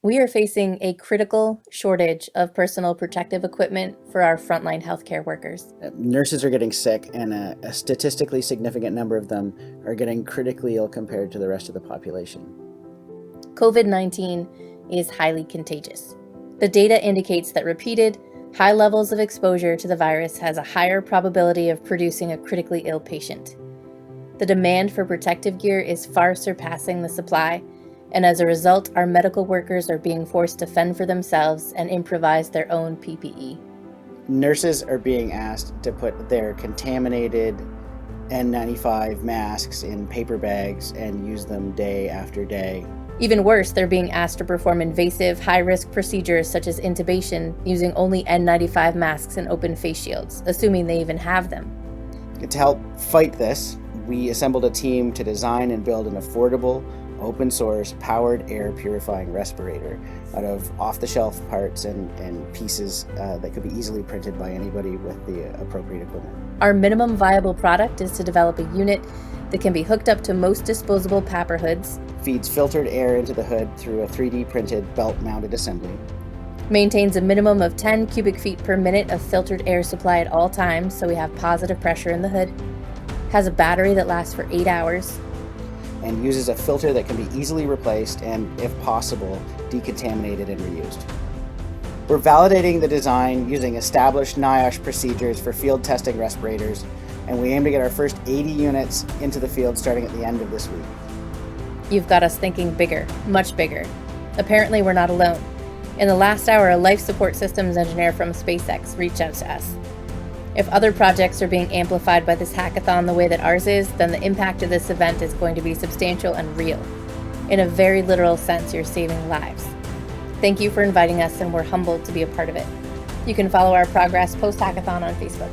We are facing a critical shortage of personal protective equipment for our frontline healthcare workers. Nurses are getting sick, and a statistically significant number of them are getting critically ill compared to the rest of the population. COVID-19 is highly contagious. The data indicates that repeated, high levels of exposure to the virus has a higher probability of producing a critically ill patient. The demand for protective gear is far surpassing the supply, and as a result, our medical workers are being forced to fend for themselves and improvise their own PPE. Nurses are being asked to put their contaminated N95 masks in paper bags and use them day after day. Even worse, they're being asked to perform invasive, high-risk procedures such as intubation using only N95 masks and open face shields, assuming they even have them. To help fight this, we assembled a team to design and build an affordable, open-source, powered air purifying respirator out of off-the-shelf parts and pieces that could be easily printed by anybody with the appropriate equipment. Our minimum viable product is to develop a unit that can be hooked up to most disposable PAPR hoods, feeds filtered air into the hood through a 3D printed belt-mounted assembly, maintains a minimum of 10 cubic feet per minute of filtered air supply at all times so we have positive pressure in the hood, has a battery that lasts for 8 hours, and uses a filter that can be easily replaced and, if possible, decontaminated and reused. We're validating the design using established NIOSH procedures for field testing respirators, and we aim to get our first 80 units into the field starting at the end of this week. You've got us thinking bigger, much bigger. Apparently we're not alone. In the last hour, a life support systems engineer from SpaceX reached out to us. If other projects are being amplified by this hackathon the way that ours is, then the impact of this event is going to be substantial and real. In a very literal sense, you're saving lives. Thank you for inviting us, and we're humbled to be a part of it. You can follow our progress post-hackathon on Facebook.